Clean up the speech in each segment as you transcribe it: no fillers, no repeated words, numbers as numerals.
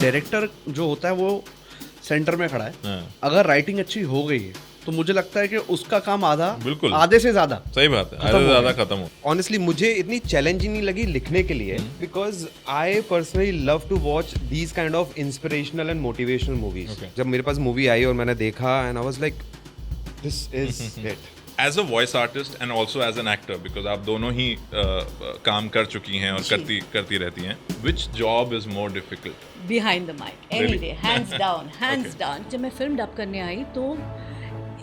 Director जो होता है वो सेंटर में खड़ा है। हाँ, अगर राइटिंग अच्छी हो गई है तो मुझे लगता है कि उसका काम आधा, बिल्कुल आधे से ज्यादा सही बात है, खत्म आधे हो से ज्यादा गया। खत्म हो। ऑनेस्टली मुझे इतनी चैलेंजिंग नहीं लगी लिखने के लिए because I personally love to watch these kind of inspirational and motivational movies. Okay. जब मेरे पास मूवी आई और मैंने देखा and I was like this is it. As a voice artist and also as an actor, because आप दोनों ही काम कर चुकी हैं और करती रहती हैं, which job is more difficult? Behind the mic any Really? Day, hands down hands down. जब मैं फिल्म डब करने आई तो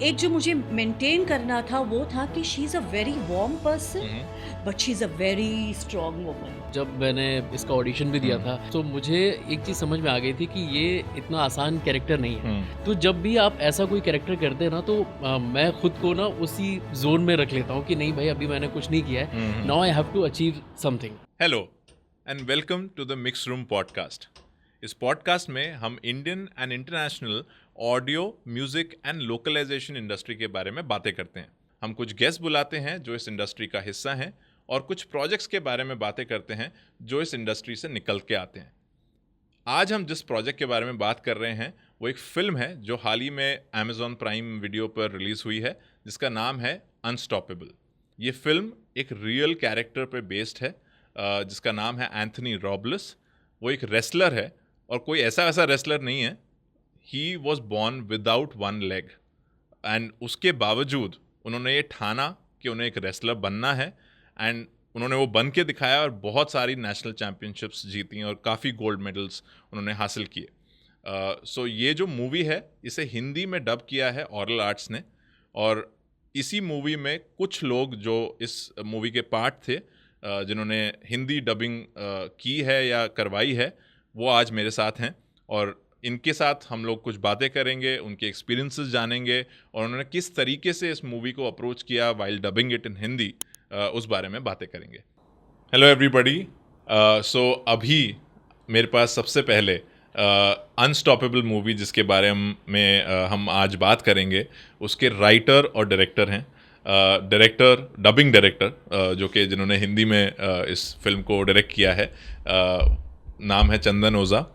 एक जो मुझे मेंटेन करना था वो था कि she is a very warm person but she is a very strong woman. जब मैंने इसका ऑडिशन भी दिया था तो मुझे एक चीज़ समझ में आ गई थी कि ये इतना आसान कैरेक्टर नहीं है। तो जब भी आप ऐसा कोई कैरेक्टर करते हैं ना तो मैं खुद को ना उसी जोन में रख लेता हूँ कि नहीं भाई अभी मैंने कुछ नहीं किया है, now I have to achieve something. Hello and welcome to the mix room podcast. इस पॉडकास्ट में हम Indian and international audio, music and localisation industry के बारे में बातें करते हैं। हम कुछ गेस्ट बुलाते हैं जो इस इंडस्ट्री का हिस्सा हैं और कुछ प्रोजेक्ट्स के बारे में बातें करते हैं जो इस इंडस्ट्री से निकल के आते हैं। आज हम जिस प्रोजेक्ट के बारे में बात कर रहे हैं वो एक फिल्म है जो हाल ही में अमेज़ॉन प्राइम वीडियो पर रिलीज़ हुई है, जिसका नाम है अनस्टॉपेबल। ये फिल्म एक रियल कैरेक्टर पर बेस्ड है जिसका नाम है एंथनी रॉबलेस। वो एक रेसलर है और कोई ऐसा रेसलर नहीं है। He was born without one leg and उसके बावजूद उन्होंने ये ठाना कि उन्हें एक रेसलर बनना है एंड उन्होंने वो बन के दिखाया और बहुत सारी नेशनल चैम्पियनशिप्स जीती और काफ़ी गोल्ड मेडल्स उन्होंने हासिल किए। सो ये जो मूवी है इसे हिंदी में डब किया है ऑरल आर्ट्स ने, और इसी मूवी में कुछ लोग जो इस मूवी के पार्ट थे जिन्होंने हिंदी डबिंग की है या करवाई है वो आज मेरे साथ हैं और इनके साथ हम लोग कुछ बातें करेंगे, उनके एक्सपीरियंसेस जानेंगे और उन्होंने किस तरीके से इस मूवी को अप्रोच किया while dubbing it in Hindi, उस बारे में बातें करेंगे। Hello everybody. सो अभी मेरे पास सबसे पहले अनस्टॉपेबल मूवी जिसके बारे में हम आज बात करेंगे उसके राइटर और डायरेक्टर हैं, डबिंग डायरेक्टर जो कि जिन्होंने हिंदी में इस फिल्म को डायरेक्ट किया है। नाम है चंदन ओझा।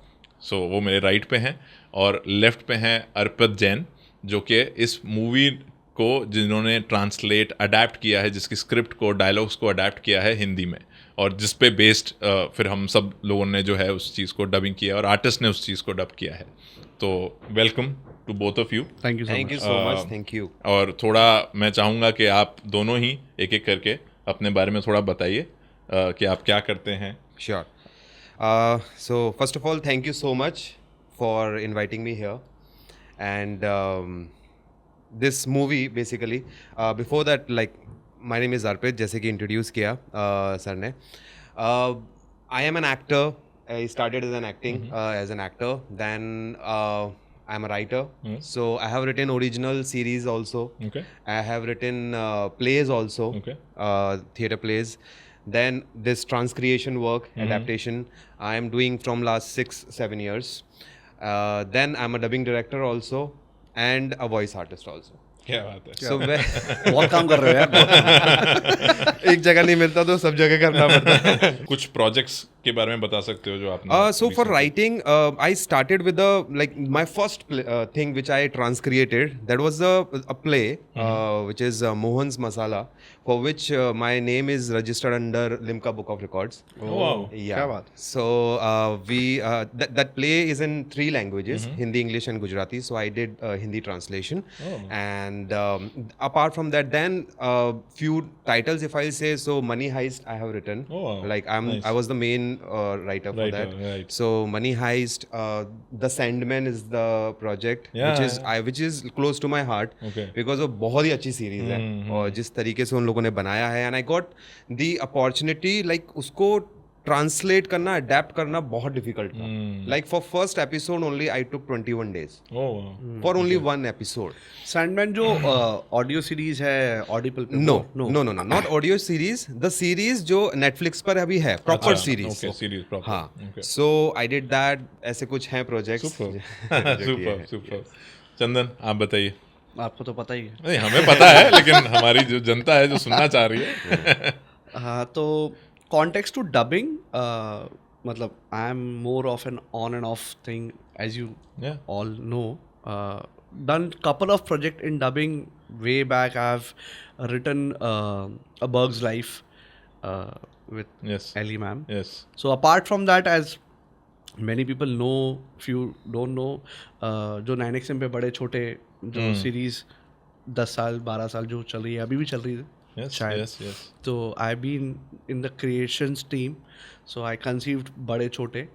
सो वो मेरे राइट पे हैं और लेफ़्ट पे हैं अर्पित जैन जो कि इस मूवी को जिन्होंने ट्रांसलेट अडेप्ट किया है, जिसकी स्क्रिप्ट को, डायलॉग्स को अडेप्ट किया है हिंदी में और जिस पे बेस्ड फिर हम सब लोगों ने जो है उस चीज़ को डबिंग किया और आर्टिस्ट ने उस चीज़ को डब किया है। तो welcome to both of you. Thank you thank you so much. Thank you. और थोड़ा मैं चाहूँगा कि आप दोनों ही एक एक करके अपने बारे में थोड़ा बताइए कि आप क्या करते हैं। Sure. So first of all, thank you so much for inviting me here. And this movie basically, before that, like my name is Arpit, जैसे कि introduce किया सर ने. I am an actor. I started as an acting as an actor. Then I'm a writer. So I have written original series also. Okay. I have written plays also. Okay. Theatre plays. Then this transcreation work, adaptation, I am doing from last 6-7 years. Then I'm a dubbing director also and a voice artist also. क्या बात है। So बहुत काम कर रहे हो यार। एक जगह नहीं मिलता तो सब जगह करना पड़ता है। कुछ प्रोजेक्ट्स के बारे में बता सकते हो जो आपने? So for writing, I started with my first thing which I transcreated. That was a play which is Mohan's Masala, for which my name is registered under Limca Book of Records. Oh, wow. Yeah. क्या बात। So that play is in 3 languages, Hindi, English and Gujarati. So I did Hindi translation. And apart from that, then few titles, if I say so, Money Heist I have written. Oh, wow. Like Nice. I was the main writer for that. Right. So Money Heist, The Sandman is the project, Yeah, which is close to my heart. Okay. Because वो बहुत ही अच्छी series है और जिस तरीके से उन लोगों ने बनाया है, and I got the opportunity like उसको ट्रांसलेट करना, अडेप्ट करना बहुत डिफिकल्ट था. Like for first episode only I took 21 days Oh, wow. For only one episode. Sandman जो ऑडियो सीरीज है ऑडिबल पे, no not audio series, the series जो Netflix पर अभी है, proper series. Okay, series proper. हाँ. Okay. So I did that. ऐसे कुछ हैं प्रोजेक्ट्स. Super. चंदन आप बताइए। आपको तो पता ही है। नहीं, हमें पता है लेकिन हमारी जो जनता है जो सुनना चाह रही है। हाँ, तो कॉन्टेक्स्ट टू डबिंग, मतलब I am more of an on and off thing as you Yeah. all know. Done couple of project in dubbing way back. I've written A Bug's Life with Yes. Ellie ma'am. Yes. So apart from that, as many people know, few don't know, जो 9XM पे बड़े छोटे जो series 10 साल 12 साल जो चल रही है, अभी भी चल रही है Yes. शायद. Yes. Yes. So I've been in the creations team. So I conceived बड़े छोटे.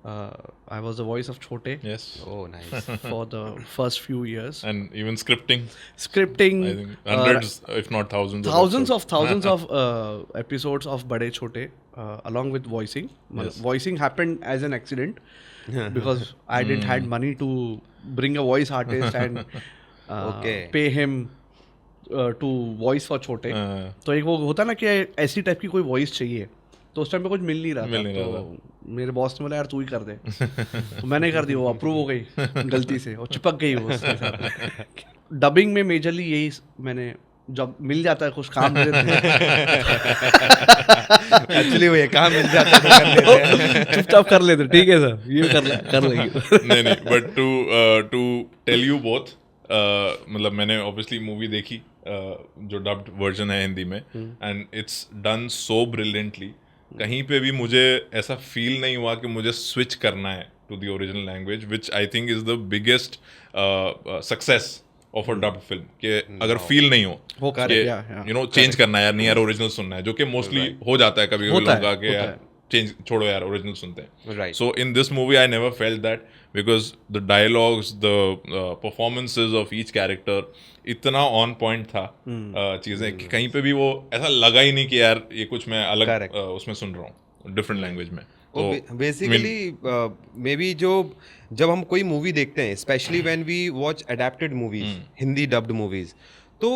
I was the voice of Chote Yes. Oh, nice. for the first few years. And even scripting. Scripting, I think hundreds, if not thousands. thousands episodes. of episodes of Bade Chote, along with voicing. Yes. Voicing happened as an accident because I didn't had money to bring a voice artist and Okay. pay him to voice for Chote. तो एक वो होता ना कि ऐसी type की कोई voice चाहिए, तो उस टाइम पे कुछ मिल नहीं रहा था, तो मेरे बॉस ने बोला यार तू ही कर दे, तो मैंने कर दी, वो अप्रूव हो गई गलती से और चिपक गई वो उसके साथ. डबिंग में मेजरली यही मैंने, जब मिल जाता है कुछ काम दे देते हैं एक्चुअली वो ये काम मिल जाता है तो कर लेते हैं. चुपचाप कर लेते, ठीक है सर ये कर लेंगे. नहीं but to tell you both, मतलब मैंने ऑब्वियसली मूवी देखी जो डब्ड वर्जन है हिंदी में, and it's done so brilliantly. कहीं पे भी मुझे ऐसा फील नहीं हुआ कि मुझे स्विच करना है to the original language, which I think is the biggest success of a dubbed film. कि अगर फील नहीं हो कि यू नो चेंज करना है यार, नहीं यार ओरिजिनल सुनना है, जो कि मोस्टली हो जाता है कभी कभी लोगों का कि यार चेंज छोड़ो यार ओरिजिनल सुनते हैं. Right. So in this movie I never felt that, because the dialogues, the performances of each character इतना ऑन पॉइंट था चीज़ें कि कहीं पे भी वो ऐसा लगा ही नहीं कि यार ये कुछ मैं अलग उसमें सुन रहा हूँ डिफरेंट लैंग्वेज में. तो बेसिकली मे बी जब हम कोई मूवी देखते हैं, specially when we watch adapted movies, Hindi dubbed movies, तो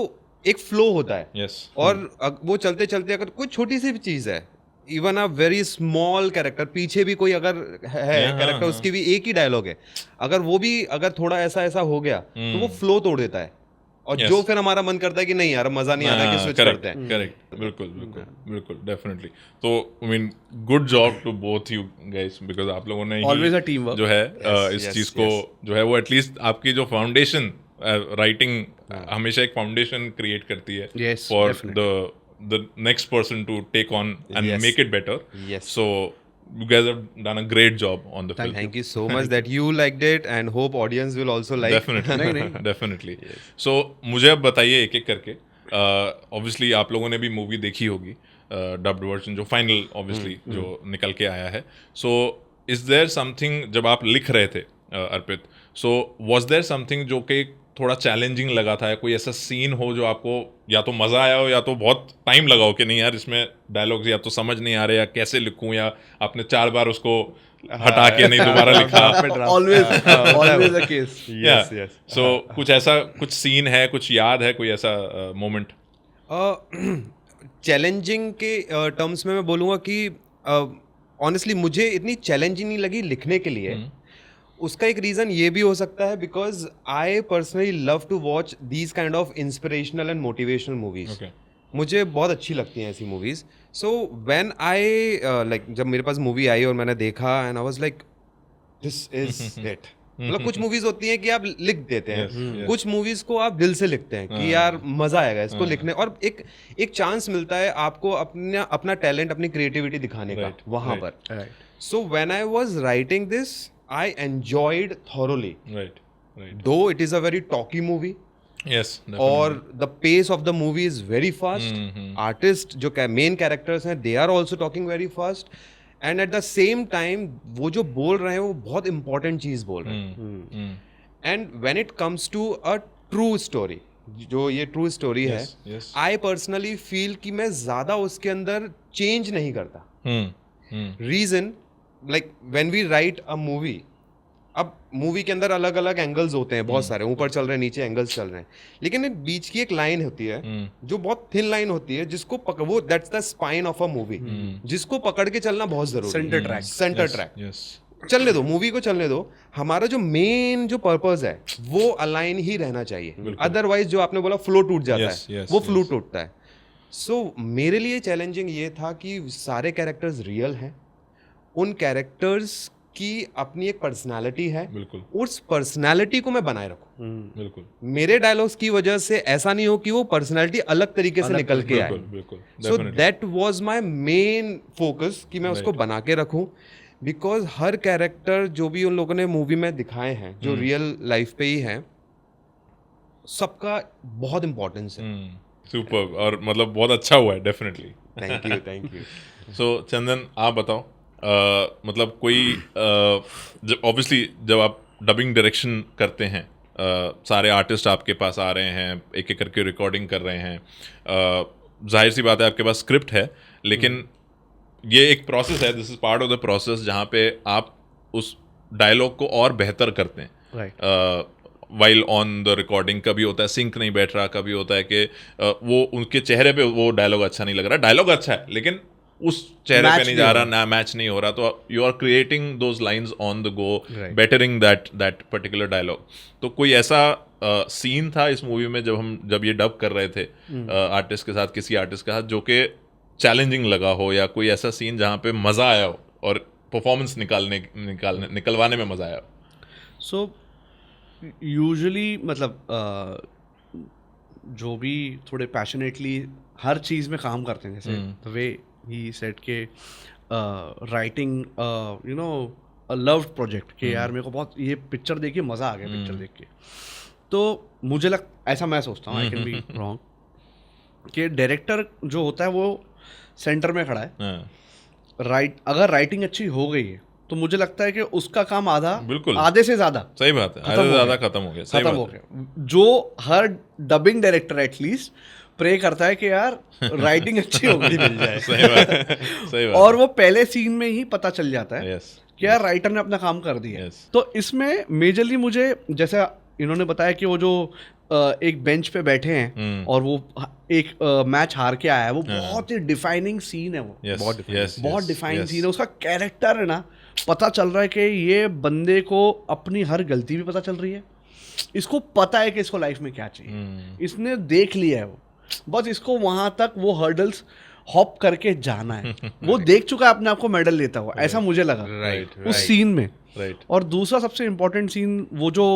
एक फ्लो होता है. Yes. और वो चलते चलते अगर कोई छोटी सी भी चीज़ है, even a very small character, पीछे भी कोई अगर है कैरेक्टर, उसकी भी एक ही डायलॉग है, अगर वो भी अगर थोड़ा ऐसा ऐसा हो गया तो वो फ्लो तोड़ देता है, और जो फिर हमारा मन करता है कि नहीं यार मजा नहीं आता कि स्विच करते हैं. करेक्ट, बिल्कुल डेफिनेटली. तो I mean good job to both you guys, because आप लोगों ने Always a teamwork. जो है इस चीज को जो है वो एटलीस्ट आपकी जो फाउंडेशन राइटिंग हमेशा एक फाउंडेशन क्रिएट करती है Yes, for definitely. the next person to take on and Yes. make it better. Yes. So you guys have done a great job on the film. Thank you so much that you liked it, and hope audience will also like. Definitely. Definitely. So मुझे अब बताइए एक एक करके. Obviously आप लोगों ने भी मूवी देखी होगी डब्ड वर्जन जो फाइनल ऑब्वियसली जो निकल के आया है. So is there something, जब आप लिख रहे थे अर्पित, so was there something जो कि थोड़ा चैलेंजिंग लगा था, कोई ऐसा सीन हो जो आपको या तो मज़ा आया हो या तो बहुत टाइम लगा हो कि नहीं यार इसमें डायलॉग्स या तो समझ नहीं आ रहे या कैसे लिखूं, या आपने 4 बार उसको हटा के नहीं दोबारा लिखा. always the case. Yes. So कुछ ऐसा कुछ सीन है, कुछ याद है, कोई ऐसा मोमेंट? चैलेंजिंग के टर्म्स में मैं बोलूँगा कि ऑनेस्टली मुझे इतनी चैलेंजिंग नहीं लगी लिखने के लिए. उसका एक रीज़न ये भी हो सकता है because I personally love to watch these kind of inspirational and motivational movies. मुझे बहुत अच्छी लगती हैं ऐसी movies. So when I like जब मेरे पास मूवी आई और मैंने देखा and I was like this is it. मतलब कुछ मूवीज होती हैं कि आप लिख देते हैं, कुछ मूवीज को आप दिल से लिखते हैं कि यार मजा आएगा इसको लिखने, और एक चांस मिलता है आपको अपना टैलेंट, अपनी क्रिएटिविटी दिखाने का वहां पर. सो when I was writing this I enjoyed thoroughly. Right. Though it is a very talky movie. Yes, definitely. और the pace of the movie is very fast. Artists जो main characters हैं, they are also talking very fast. And at the same time, वो जो बोल रहे हैं वो बहुत important चीज़ बोल रहे हैं. And when it comes to a true story, जो ये true story है, I personally feel कि मैं ज़्यादा उसके अंदर change नहीं करता. Reason, like when we write a movie, अब मूवी के अंदर अलग अलग एंगल्स होते हैं बहुत सारे, ऊपर चल रहे हैं, नीचे एंगल्स चल रहे हैं, लेकिन एक बीच की एक लाइन होती है जो बहुत थिन लाइन होती है, जिसको वो that's the spine of a movie, जिसको पकड़ के चलना बहुत जरूरी है. सेंटर ट्रैक चलने दो, मूवी को चलने दो, हमारा जो मेन जो पर्पस है वो अलाइन ही रहना चाहिए. अदरवाइज जो आपने बोला फ्लो टूट जाता है, वो फ्लो टूटता है. सो मेरे लिए चैलेंजिंग ये था कि सारे कैरेक्टर्स रियल हैं, उन कैरेक्टर्स की अपनी एक पर्सनालिटी है, बिल्कुल उस पर्सनालिटी को मैं बनाए रखूं। बिल्कुल मेरे डायलॉग्स की वजह से ऐसा नहीं हो कि वो पर्सनालिटी अलग तरीके से निकल के आए। बिल्कुल बिल्कुल सो that was my main focus कि मैं उसको बना के रखूं, बिकॉज हर कैरेक्टर जो भी उन लोगों ने मूवी में दिखाए हैं जो रियल लाइफ पे ही हैं, सबका बहुत इंपॉर्टेंस है। सुपर, और मतलब बहुत अच्छा हुआ है डेफिनेटली। थैंक यू सो चंदन, आप बताओ, मतलब कोई जब ऑब्वियसली जब आप डबिंग डायरेक्शन करते हैं, सारे आर्टिस्ट आपके पास आ रहे हैं, एक एक करके रिकॉर्डिंग कर रहे हैं, जाहिर सी बात है आपके पास स्क्रिप्ट है, लेकिन ये एक प्रोसेस है, this is part of the process, जहाँ पे आप उस डायलॉग को और बेहतर करते हैं। Right, while on the recording कभी होता है सिंक नहीं बैठ रहा, कभी होता है कि वो उनके चेहरे पे वो डायलॉग अच्छा नहीं लग रहा, डायलॉग अच्छा है लेकिन उस चेहरे पे नहीं जा रहा, ना मैच नहीं हो रहा, तो you are creating those lines on the go, bettering that particular dialogue. तो कोई ऐसा सीन था इस मूवी में जब ये डब कर रहे थे आर्टिस्ट के साथ, किसी आर्टिस्ट के साथ, जो कि चैलेंजिंग लगा हो, या कोई ऐसा सीन जहाँ पे मज़ा आया हो और परफॉर्मेंस निकलवाने में मज़ा आया हो? सो यूजुअली मतलब जो भी थोड़े पैशनेटली हर चीज़ में काम करते हैं, जैसे द वे ही सेड के writing you know a loved project कि यार मेरे को बहुत ये पिक्चर देख के मज़ा आ गया पिक्चर देख के, तो मुझे ऐसा मैं सोचता हूँ, आई कैन बी रॉन्ग, कि डायरेक्टर जो होता है वो सेंटर में खड़ा है, अगर राइटिंग अच्छी हो गई है तो मुझे लगता है कि उसका काम आधे से ज़्यादा, सही बात है, आधे से ज़्यादा खत्म हो गया। जो हर डबिंग डायरेक्टर एटलीस्ट प्रे करता है कि यार राइटिंग अच्छी हो गई मिल जाए। सही बात। और वो पहले सीन में ही पता चल जाता है yes, कि यार राइटर ने अपना काम कर दिया। yes. तो इसमें मेजरली मुझे, जैसा इन्होंने बताया कि वो जो एक बेंच पे बैठे हैं और वो एक मैच हार के आया है, वो बहुत ही डिफाइनिंग सीन है, वो बहुत डिफाइनिंग सीन है। उसका कैरेक्टर है ना, पता चल रहा है कि ये बंदे को अपनी हर गलती भी पता चल रही है, इसको पता है कि इसको लाइफ में क्या चाहिए, इसने देख लिया है, वो बस इसको वहां तक वो हर्डल्स हॉप करके जाना है। वो देख चुका है अपने आप को मेडल लेता हुआ, ऐसा मुझे लगा उस सीन में। और दूसरा सबसे इम्पोर्टेंट सीन, वो जो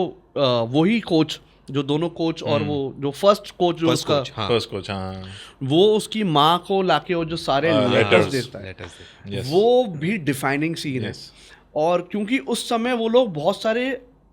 वही कोच, जो दोनों कोच और वो जो फर्स्ट कोच जो उसका फर्स्ट कोच, वो उसकी माँ को लाके वो जो सारे लेटर्स देता है, वो भी डिफाइनिंग सीन है। और क्योंकि उस समय वो लोग बहुत सारे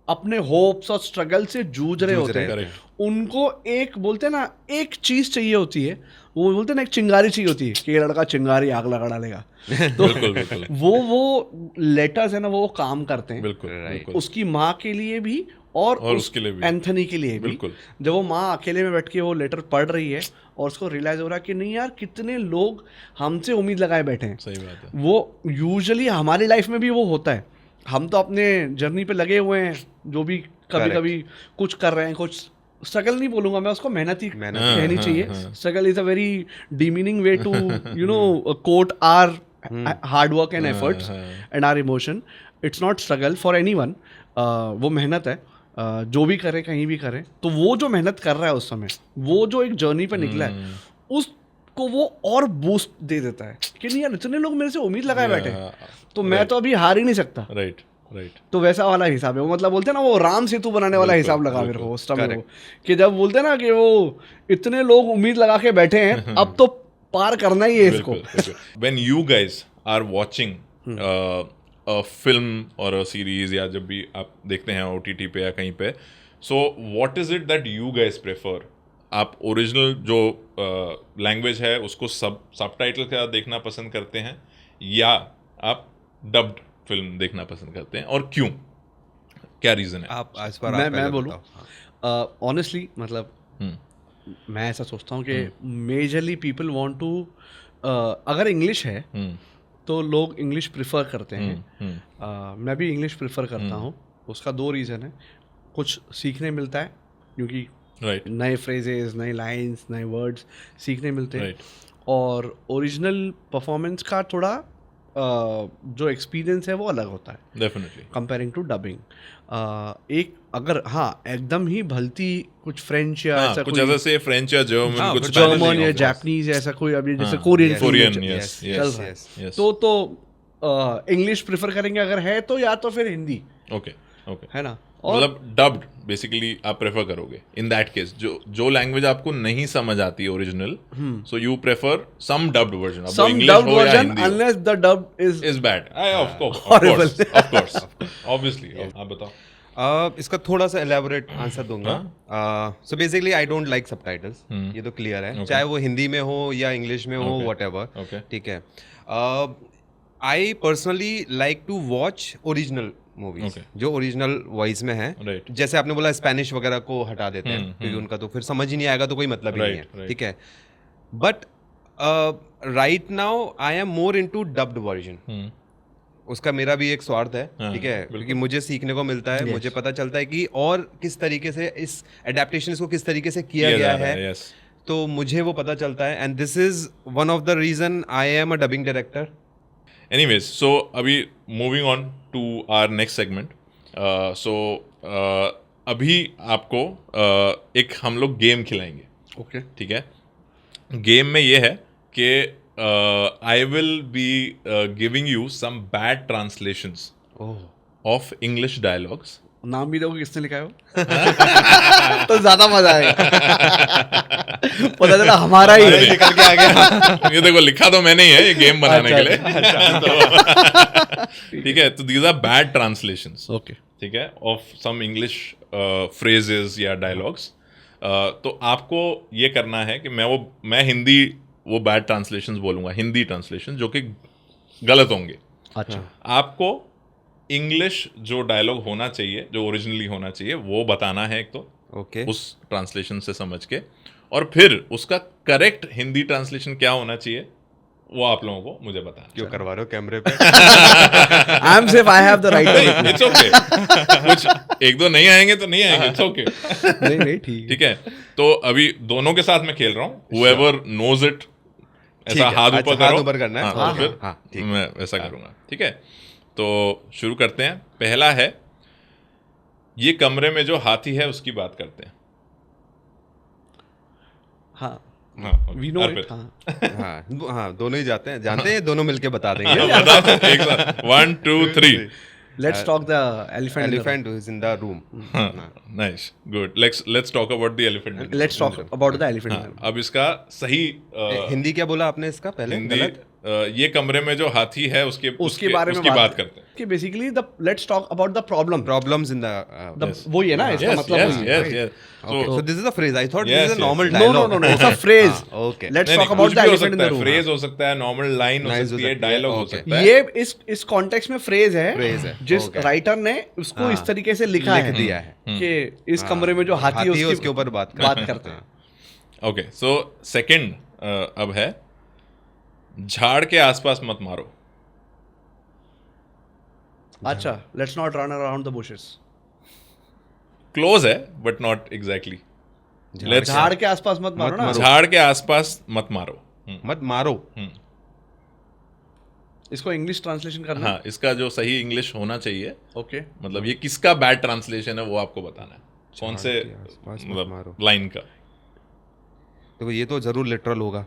अपने होप्स और स्ट्रगल से जूझ रहे होते हैं, उनको एक बोलते हैं ना, एक चीज चाहिए होती है, वो बोलते हैं ना, एक चिंगारी चाहिए होती है कि ये लड़का चिंगारी आग लगा डालेगा। तो बिल्कुल। वो लेटर्स है ना, वो काम करते हैं बिल्कुल। उसकी माँ के लिए भी और उसके लिए भी, एंथनी के लिए भी। जब वो माँ अकेले में बैठ के वो लेटर पढ़ रही है और उसको रियलाइज हो रहा है कि नहीं यार, कितने लोग हमसे उम्मीद लगाए बैठे हैं। सही बात है। वो यूजुअली हमारी लाइफ में भी वो होता है, हम तो अपने जर्नी पे लगे हुए हैं, जो भी कभी कुछ कर रहे हैं, कुछ स्ट्रगल नहीं बोलूंगा मैं उसको, मेहनत ही कहनी चाहिए। Struggle is a very demeaning way to you know quote our hard work and efforts and our emotion. It's not struggle for anyone, वो मेहनत है, जो भी करे कहीं भी करे। तो वो जो मेहनत कर रहा है उस समय, वो जो एक जर्नी पे निकला है, उसको वो और बूस्ट दे देता है कि नहीं यार, इतने लोग मेरे से उम्मीद लगाए बैठे, तो मैं तो अभी हार ही नहीं सकता। राइट। तो वैसा वाला हिसाब है वो, मतलब बोलते हैं ना, वो राम सेतु बनाने वाला हिसाब लगा मेरे को उस टाइम, कि जब बोलते हैं ना कि वो इतने लोग उम्मीद लगा के बैठे हैं, अब तो पार करना ही है इसको। When you guys are watching a film or a series, या जब भी आप देखते हैं OTT पे या कहीं पे, so what is it that you guys prefer? आप ओरिजिनल जो लैंग्वेज है उसको सबटाइटल के साथ देखना पसंद करते हैं, या आप डब्ड फिल्म देखना पसंद करते हैं, और क्यों, क्या रीजन है? आप मैं बोलूं ऑनेस्टली, मतलब मैं ऐसा सोचता हूँ कि मेजरली पीपल वांट टू, अगर इंग्लिश है तो लोग इंग्लिश प्रिफर करते हैं। मैं भी इंग्लिश प्रिफर करता हूँ। उसका दो रीज़न है, कुछ सीखने मिलता है क्योंकि नए फ्रेजेस, नए लाइंस, नए वर्ड्स सीखने मिलते हैं, और ओरिजिनल परफॉर्मेंस का थोड़ा जो एक्सपीरियंस है वो अलग होता है डेफिनेटली कंपेयरिंग टू डबिंग। एक अगर एकदम ही भलती कुछ फ्रेंच या ऐसा कुछ ऐसा से फ्रेंच या जर्मन या जापानीज, ऐसा कोई अभी जैसे कोरियन चल रहा है, तो इंग्लिश प्रेफर करेंगे अगर है तो, या तो फिर हिंदी, ओके ओके, है ना। और मतलब डब्ड बेसिकली आप प्रेफर करोगे इन दैट केस, जो लैंग्वेज आपको नहीं समझ आती है original, so you prefer some dubbed version, अब वो some इंग्लिश dubbed हो या version हिंदी हो, unless the dub is is bad, of course Horrible. Of course obviously. आप बताओ। इसका थोड़ा सा एलैबोरेट आंसर दूंगा। So basically I don't like subtitles, ये तो क्लियर है, चाहे वो हिंदी में हो या इंग्लिश में हो, व्हाटएवर, Okay. ठीक है। I personally like to watch original movies, Okay. जो ओरिजिनल वॉइस में है। Right. जैसे आपने बोला स्पेनिश वगैरह को हटा देते हैं क्योंकि उनका तो फिर समझ ही नहीं आएगा, तो कोई मतलब ही नहीं Right, है, right. ठीक है। But right now I am more into dubbed version. उसका मेरा भी एक स्वार्थ है, हाँ, ठीक है, बिल्कुल। क्योंकि मुझे सीखने को मिलता है, मुझे पता चलता है कि और किस तरीके से इस एडेप्टेशन को किस तरीके से किया गया है, यस। तो मुझे वो पता चलता है। And this is one of the reason I am a dubbing director. Anyways, so अभी moving on to our next segment. So अभी आपको एक हम लोग गेम खिलाएंगे, okay. ठीक है। गेम में ये है कि I will be giving you some bad translations of English dialogues. नाम भी देखो किसने लिखा है वो तो ज्यादा मजा आएगा। पता चला हमारा ही है। निकल के आ गया। ये देखो, लिखा तो मैंने ही है ये गेम बनाने अच्छा, के लिए। ठीक है, तो these are bad translations, okay, ठीक है, ऑफ सम इंग्लिश फ्रेजेस या डायलॉग्स। तो आपको ये करना है कि मैं हिंदी वो बैड ट्रांसलेशंस बोलूंगा, हिंदी ट्रांसलेशन जो कि गलत होंगे। अच्छा, आपको इंग्लिश जो डायलॉग होना चाहिए, जो ओरिजिनली होना चाहिए, वो बताना है एक तो, ओके, उस ट्रांसलेशन से समझ के, और फिर उसका करेक्ट हिंदी ट्रांसलेशन क्या होना चाहिए वो आप लोगों को मुझे बताना। क्यों करवा रहे हो कैमरे पे? I am safe, I have the right. It's okay, कुछ एक दो नहीं आएंगे तो नहीं आएंगे, इट्स ओके। नहीं नहीं, ठीक ठीक है, तो अभी दोनों के साथ मैं खेल रहा हूँ, whoever knows it, ऐसा है, हाथ अच्छा, ऊपर हाथ करो। ऊपर करना है। हाँ, हाँ, तो फिर हाँ, ठीक। मैं ऐसा करूँगा, ठीक है। तो शुरू करते हैं। पहला है, ये कमरे में जो हाथी है उसकी बात करते हैं। हाँ, हाँ, वी नो अर्पित। इट। हाँ, हाँ हाँ, दोनों ही जानते हैं, दोनों मिलके बता देंगे। बता दो एक साथ, 1 2 3। Let's talk the elephant. Elephant is in the room. Nice, good. Let's talk about the elephant. Let's talk about the elephant. अब इसका सही हिंदी क्या बोला आपने इसका पहले? हिंदी, गलत? ये कमरे में जो हाथी है उसके बारे में उसकी बात करते हैं। कि basically the let's talk about the problem. Problems in the वो ये ना, इसका मतलब वही है। yes. So this is a phrase. I thought Yes, this is yes. A normal no dialogue. No no, it's a phrase. Okay, let's नहीं, talk नहीं, about कुछ द भी हो एलिफेंट इन सकता द है, रूम। फ्रेज हो सकता है, नॉर्मल लाइन हो Lines हो सकती है, सकती है, डायलॉग हो okay. सकता है। ये इस कॉन्टेक्स्ट में फ्रेज Phrase है, है, जिस okay. राइटर ने उसको इस तरीके से लिखा लिख है दिया है कि इस कमरे में जो हाथी है उसके ऊपर बात करते हैं। ओके, सो सेकंड अब है, झाड़ के आसपास मत मारो। अच्छा, let's not run around the bushes. Close है बट नॉट एग्जैक्टली। लेट्स झाड़ के आसपास मत मारो ना। झाड़ के आसपास मत मारो। मत मारो। इसको इंग्लिश ट्रांसलेशन करना। हाँ, इसका जो सही इंग्लिश होना चाहिए, ओके, मतलब ये किसका बैड ट्रांसलेशन है वो आपको बताना है, कौन से झाड़ के आसपास मत मारो। मतलब लाइन का। देखो ये तो जरूर लिटरल होगा।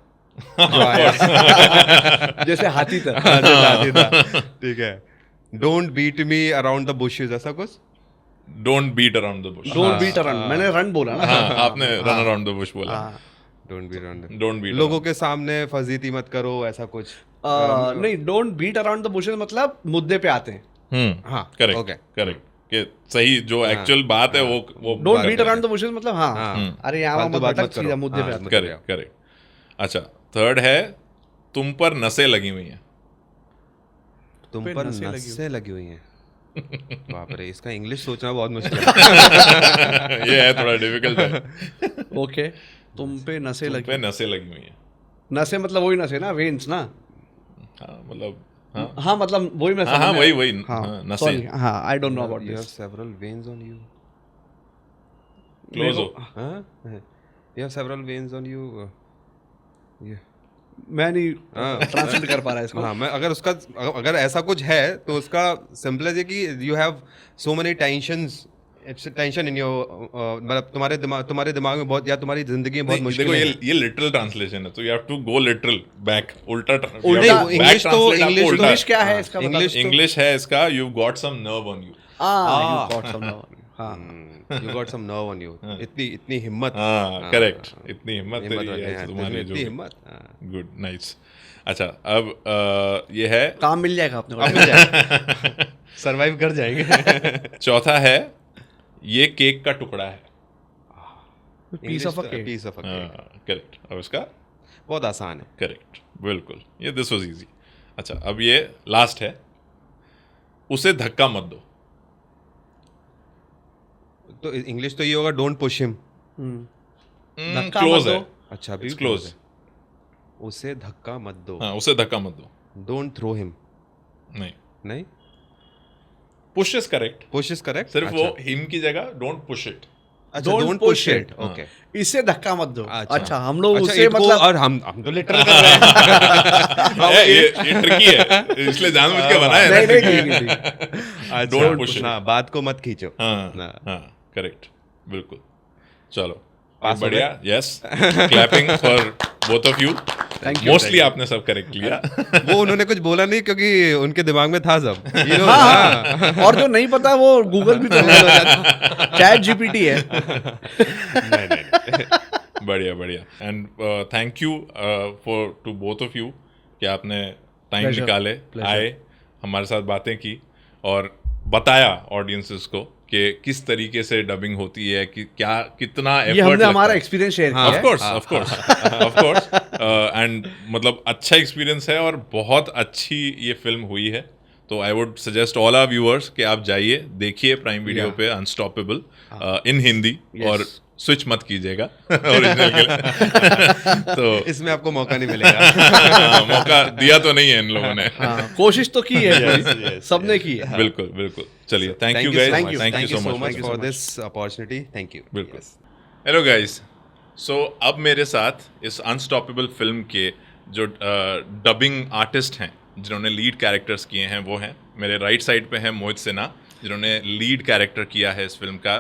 जैसे हाथी था। ठीक है। Don't beat me around the bushes, ऐसा कुछ। Don't beat around the bush. Don't beat around, मैंने रन बोला ना। हाँ, आपने रन अराउंड द बुश बोला। हाँ। Don't beat around. Don't beat. लोगों के सामने फजीती मत करो, ऐसा कुछ। नहीं, don't beat around the bushes मतलब मुद्दे पे आते हैं। हाँ, करेक्ट, okay. करेक्ट, कि सही जो एक्चुअल बात है वो don't beat around the bushes मतलब हाँ, अरे यहाँ फालतू मत बात भटक, मत करो। सीधा मुद्दे पे हाँ, आते हैं। Correct correct. अच्छा, थर्ड है, तुम पर नसें लगी हुई हैं। तुम पे पर नसें लगी नसें लगी हुई हैं। बाप रे, इसका इंग्लिश सोचना बहुत मुश्किल है। ये है थोड़ा डिफिकल्ट है। ओके, तुम पे नसें तुम पे लगी। नसें लगी हुई हैं। नसें मतलब वही नसें ना, वेन्स ना। हाँ, मतलब हाँ हाँ, मतलब वही मैं हाँ, समझ वही में- वही हाँ, हाँ, नसें sorry, हाँ, I don't know about You have this. several veins on you. Close हो। हाँ? You have several veins on you. Yeah. मैं नहीं हाँ। ट्रांसलेट कर पा रहा इसको। हाँ, मैं अगर ऐसा कुछ है तो उसका सिंपल है कि you have so many tensions tension in your मतलब तुम्हारे दिमाग में बहुत, या तुम्हारी जिंदगी में बहुत मुश्किल देखो है। ये लिटरल ट्रांसलेशन है, तो you have to go literal back, उल्टा इंग्लिश क्या है इसका? इंग्लिश है इसका, you got some nerve on you. You got some nerve on you. इतनी हिम्मत। करेक्ट, इतनी हिम्मत तेरी है तुम्हारी, जो इतनी हिम्मत। Good, nice. अच्छा, अब ये है, काम मिल जाएगा अपने को, सरवाइव कर जाएंगे। चौथा है, ये केक का टुकड़ा है। Piece of a cake. Piece of a cake, correct. अब इसका बहुत आसान है। करेक्ट, बिल्कुल, ये दिस वाज इजी। अच्छा, अब ये लास्ट है, उसे धक्का मत दो। तो इंग्लिश तो ये होगा, डोंट पुश हिम। धक्का क्लोज मत है, दो। अच्छा, भी क्लोज। उसे धक्का मत दो। हाँ, उसे धक्का मत दो। Don't throw him. नहीं, नहीं, push is correct. Push is correct. सिर्फ वो हिम की जगह डोंट पुश इट। अच्छा, Don't don't push push it. It. Okay, इससे धक्का मत दो। अच्छा। अच्छा, हम लोग अच्छा, उसे it को, मतलब और हम तो लिटरल कर रहे हैं। ये ट्रिकी है, इसलिए जानबूझ के बनाया है नहीं ना। नहीं नहीं, Don't push it. ना, बात को मत खींचो। हाँ, करेक्ट, बिल्कुल। चलो, पास हो बढ़िया, yes, clapping for both of you. Thank you, mostly आपने सब करेक्ट लिया। वो उन्होंने कुछ बोला नहीं, क्योंकि उनके दिमाग में था सब। You know, हाँ, और जो नहीं पता वो गूगल भी तो हो जाता, चैट जीपीटी है। नहीं। बढ़िया बढ़िया, and thank you for to both of you कि आपने टाइम Pleasure. निकाले, आए, हमारे साथ बातें की और बताया ऑडियंसेस को कि किस तरीके से डबिंग होती है, कि क्या कितना ये एफर्ट हमने हमारा एक्सपीरियंस शेयर किया है। ऑफ कोर्स एंड मतलब अच्छा एक्सपीरियंस है और बहुत अच्छी ये फिल्म हुई है। तो I would suggest all our viewers कि आप जाइए, देखिए प्राइम वीडियो पे अनस्टॉपेबल इन हिंदी, और स्विच मत कीजिएगा ओरिजिनल के लिए। तो इसमें आपको मौका नहीं मिलेगा। मौका दिया तो नहीं है इन लोगों ने। हाँ, कोशिश तो की है, सबने की है। बिल्कुल बिल्कुल, चलिए, thank you guys, thank thank you so much for this opportunity. Thank you. बिल्कुल। हेलो गाइस, सो अब मेरे साथ इस अनस्टॉपेबल फिल्म के जो डबिंग आर्टिस्ट हैं, जिन्होंने लीड कैरेक्टर्स किए हैं, वो हैं मेरे राइट साइड पे है मोहित सिन्हा, जिन्होंने लीड कैरेक्टर किया है इस फिल्म का,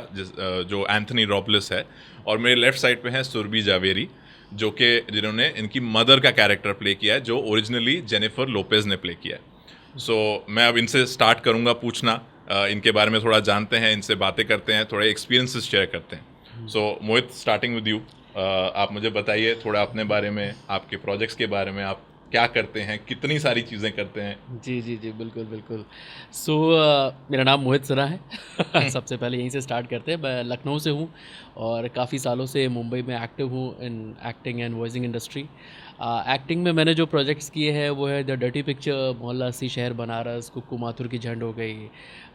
जो एंथनी रॉबलिस है, और मेरे लेफ्ट साइड पे है सुरभि जावेरी, जो कि जिन्होंने इनकी मदर का कैरेक्टर प्ले किया है, जो ओरिजिनली जेनिफर लोपेज ने प्ले किया है। सो मैं अब इनसे स्टार्ट करूँगा पूछना, इनके बारे में थोड़ा जानते हैं, इनसे बातें करते हैं, थोड़े एक्सपीरियंसेस शेयर करते हैं। सो मोहित, स्टार्टिंग विद यू, आप मुझे बताइए थोड़ा अपने बारे में, आपके प्रोजेक्ट्स के बारे में, आप क्या करते हैं, कितनी सारी चीज़ें करते हैं। जी बिल्कुल बिल्कुल। सो मेरा नाम मोहित सिन्हा है। सबसे पहले यहीं से स्टार्ट करते हैं। मैं लखनऊ से हूँ और काफ़ी सालों से मुंबई में एक्टिव हूँ in acting and voicing industry. Acting में मैंने जो प्रोजेक्ट्स किए हैं वो है द डर्टी पिक्चर, मोहल्ला अस्सी, शहर बनारस, कुक्कू माथुर की झंड हो गई,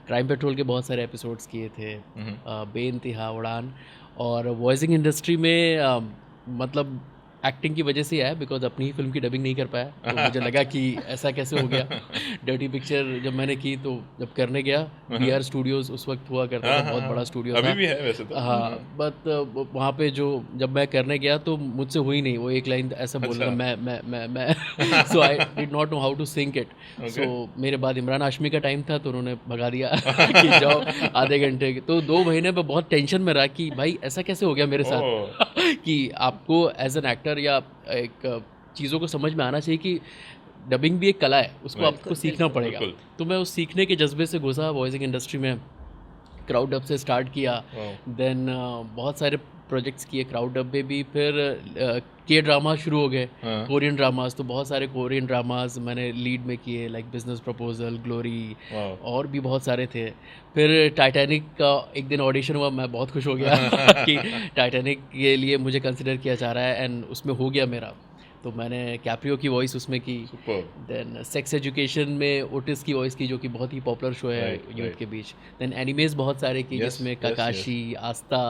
क्राइम पेट्रोल के बहुत सारे एपिसोड्स किए थे, बेइंतहा, उड़ान। और वॉइसिंग इंडस्ट्री में मतलब एक्टिंग की वजह से आया, बिकॉज अपनी ही फिल्म की डबिंग नहीं कर पाया, तो मुझे लगा कि ऐसा कैसे हो गया। डर्टी पिक्चर जब मैंने की, तो जब करने गया, BR स्टूडियोज़ उस वक्त हुआ करता था, बहुत बड़ा स्टूडियो था, अभी भी है वैसे तो। हाँ, बट वहाँ पे जब मैं करने गया तो मुझसे हुई नहीं, वो एक लाइन ऐसा बोल रहा, मैं so I did not know how to sync it. So मेरे बाद इमरान हाशमी का टाइम था, तो उन्होंने भगा दिया कि जाओ आधे घंटे के। तो 2 महीने में बहुत टेंशन में रहा कि भाई ऐसा कैसे हो गया मेरे साथ। कि आपको एज एन एक्टर या एक चीज़ों को समझ में आना चाहिए कि डबिंग भी एक कला है, उसको आपको सीखना पड़ेगा। तो मैं उस सीखने के जज्बे से घुसा वॉइसिंग इंडस्ट्री में। क्राउड डब से स्टार्ट किया, देन बहुत सारे प्रोजेक्ट्स किए क्राउड डब में भी। फिर के ड्रामा शुरू हो गए, कोरियन ड्रामाज, तो बहुत सारे कोरियन ड्रामाज मैंने लीड में किए, लाइक बिजनेस प्रपोजल, ग्लोरी, और भी बहुत सारे थे। फिर टाइटैनिक का एक दिन ऑडिशन हुआ, मैं बहुत खुश हो गया कि टाइटैनिक के लिए मुझे कंसिडर किया जा रहा है, एंड उसमें हो गया मेरा। तो मैंने कैप्रियो की वॉइस उसमें की। देन सेक्स एजुकेशन में ओटिस की वॉइस की, जो कि बहुत ही पॉपुलर शो है यूथ के बीच। देन एनिमेज बहुत सारे की, जिसमें काकाशी, आस्था,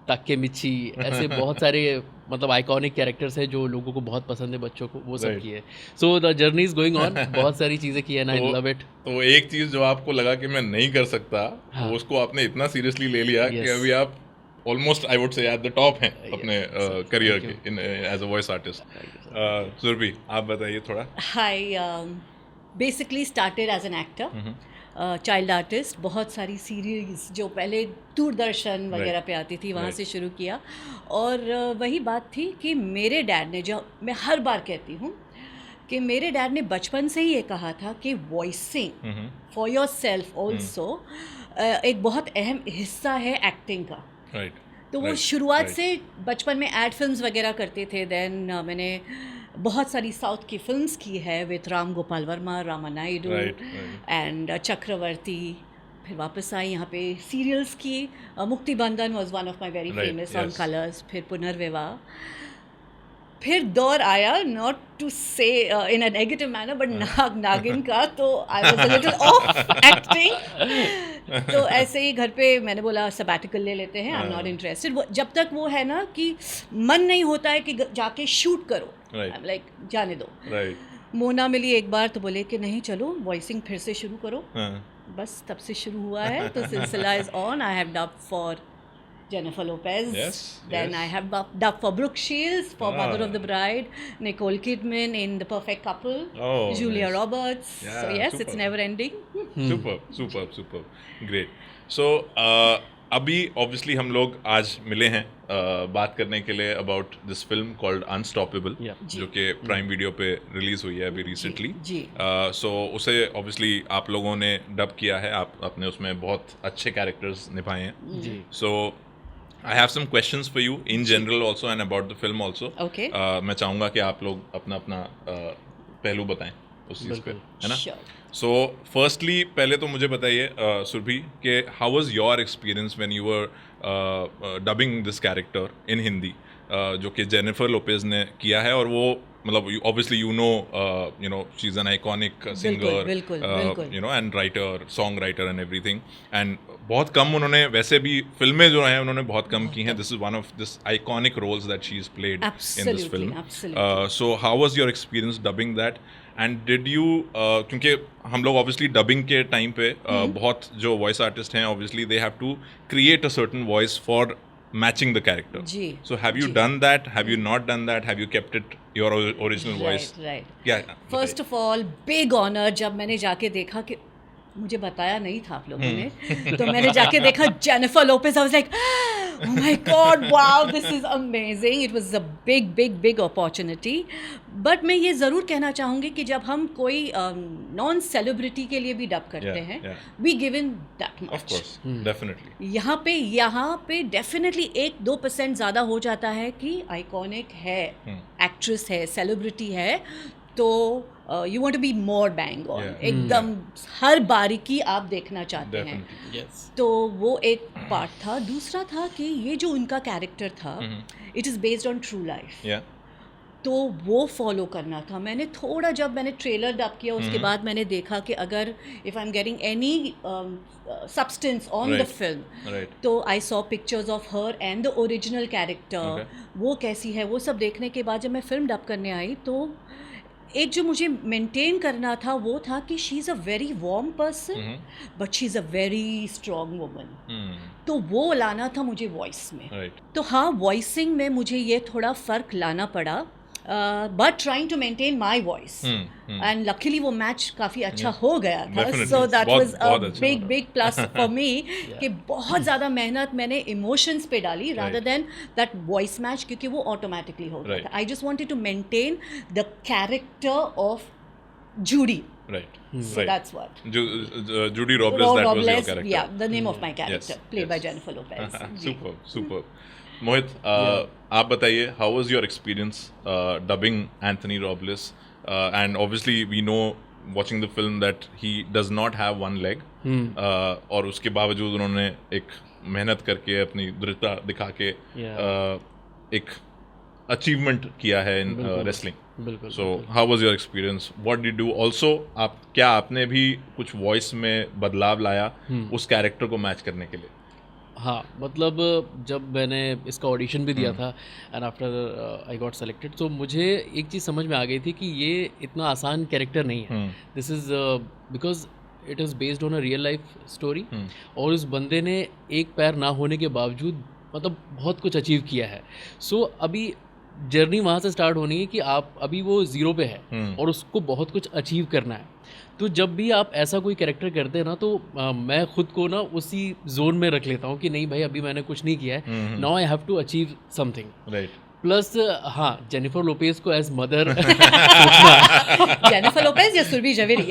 ताके मिची, ऐसे बहुत सारे मतलब आइकॉनिक कैरेक्टर्स हैं जो लोगों को बहुत पसंद है, बच्चों को, वो सब किए। So the journey is going on, बहुत सारी चीज़ें की है ना, आई लव इट। तो एक चीज़ जो आपको लगा कि मैं नहीं कर सकता, वो उसको आपने इतना सीरियसली ले लिया कि अभी आप almost I would say at the top हैं अपने करियर के in as a voice artist. Surabhi, आप बताइए थोड़ा। I basically started as an actor. Child artist, बहुत सारी सीरीज जो पहले दूरदर्शन वगैरह पे आती थी वहाँ से शुरू किया। और वही बात थी कि मेरे डैड ने, जो मैं हर बार कहती हूँ कि मेरे डैड ने बचपन से ही ये कहा था कि voicing for your self also एक बहुत अहम हिस्सा है एक्टिंग का। तो वो शुरुआत से बचपन में एड फिल्म्स वगैरह करते थे। देन मैंने बहुत सारी साउथ की फिल्म्स की है विथ राम गोपाल वर्मा, रामा नायडू एंड चक्रवर्ती। फिर वापस आई यहाँ पे सीरियल्स की। मुक्ति बंधन was one of my very famous on colours. फिर पुनर्विवाह। फिर दौर आया, नॉट टू से इन अ नेगेटिव मैनर, बट नागिन का। तो I was a little of acting. तो ऐसे ही घर पे मैंने बोला सबैटिकल ले लेते हैं, आई एम नॉट इंटरेस्टेड। जब तक वो है ना कि मन नहीं होता है कि जाके शूट करो, आई एम लाइक जाने दो। मोना मिली एक बार तो बोले कि नहीं चलो वॉइसिंग फिर से शुरू करो। बस तब से शुरू हुआ है। तो सिलसिला is on. I have dubbed for Jennifer Lopez. Then I have dubbed for Brooke Shields for Mother of the Bride, Nicole Kidman in The Perfect Couple, Julia Roberts. So yes, it's never ending. Superb. Great. So अभी obviously हम लोग आज मिले हैं बात करने के लिए about this film called Unstoppable, जो कि प्राइम वीडियो पे रिलीज हुई है अभी रिसेंटली। सो उसे obviously आप लोगों ने डब किया है, आपने उसमें बहुत अच्छे कैरेक्टर्स निभाए हैं। So I have some questions for you in general also and about the film also. Okay. मैं चाहूँगा कि आप लोग अपना पहलू बताएं उस चीज़ पे, है ना? So firstly पहले तो मुझे बताइए सुरभि कि how was your experience when you were dubbing this character in Hindi, जो कि जेनिफर लोपेज ने किया है। और वो मतलब obviously you know she's an iconic singer, you know, and writer, songwriter and everything, and बहुत कम उन्होंने वैसे भी फिल्में जो हैं उन्होंने बहुत कम की हैं। This is one of this iconic roles that she's played in this film. So how was your experience dubbing that? And did you क्योंकि हम लोग obviously dubbing के टाइम पे बहुत जो voice artist हैं obviously they have to create a certain voice for matching the character. So have you done that? Have you not done that? Have you kept it your original voice? Right. First of all, big honor जब मैंने जाके देखा कि मुझे बताया नहीं था आप लोगों ने, तो मैंने जाके देखा Jennifer Lopez. I was like oh my god, wow, this is amazing. It was a big opportunity. But मैं ये ज़रूर कहना चाहूँगी कि जब हम कोई नॉन सेलिब्रिटी के लिए भी डब करते हैं, we given that much. Of course, definitely. यहाँ पे डेफिनेटली 1-2% ज़्यादा हो जाता है कि आइकॉनिक है, एक्ट्रेस है, सेलिब्रिटी है, तो you want to be more bang on, एकदम हर बारीकी आप देखना चाहते हैं। तो वो एक पार्ट था। दूसरा था कि ये जो उनका कैरेक्टर था, it is based on true life, तो वो फॉलो करना था। मैंने थोड़ा, जब मैंने ट्रेलर डब किया उसके बाद मैंने देखा कि अगर if I am getting any substance on the film, तो I saw pictures of her and the original character, वो कैसी है, वो सब देखने के बाद जब मैं फिल्म डब करने आई तो एक जो मुझे मेंटेन करना था वो था कि she is a very warm person but she is a very strong woman. तो वो लाना था मुझे वॉइस में। तो हाँ, वॉइसिंग में मुझे ये थोड़ा फ़र्क लाना पड़ा, but trying to maintain my voice, and luckily वो मैच काफ़ी अच्छा हो गया था। So that was a big plus for me कि बहुत ज़्यादा मेहनत मैंने इमोशंस पे डाली rather than that voice match, क्योंकि वो ऑटोमेटिकली हो गया था। I just wanted to maintain the character of Judy. So that's what. Judy Robles, that was your character. Yeah, the name of my character, played by Jennifer Lopez. Super. Mohit, आप बताइए, how was your experience dubbing Anthony Robles? And obviously we know watching the film that he does not have one leg, और उसके बावजूद उन्होंने एक मेहनत करके अपनी दृढ़ता दिखा के एक अचीवमेंट किया है in wrestling. So how was your experience? What did you also, आप क्या आपने भी कुछ वॉइस में बदलाव लाया उस कैरेक्टर को मैच करने के लिए? हाँ, मतलब जब मैंने इसका ऑडिशन भी दिया था and after I got selected, तो मुझे एक चीज़ समझ में आ गई थी कि ये इतना आसान कैरेक्टर नहीं है। This is because it is based on a real life story, और उस बंदे ने एक पैर ना होने के बावजूद मतलब बहुत कुछ अचीव किया है। सो अभी जर्नी वहाँ से स्टार्ट होनी है कि आप अभी वो ज़ीरो पे है और उसको बहुत कुछ अचीव करना है। तो जब भी आप ऐसा कोई कैरेक्टर करते हैं ना तो मैं खुद को ना उसी जोन में रख लेता हूँ कि नहीं भाई अभी मैंने कुछ नहीं किया है, now I have to achieve something. Right. Plus हाँ, जेनिफर लोपेज को एज मदर जेनिफर लोपेज या सुरभि जवेरी?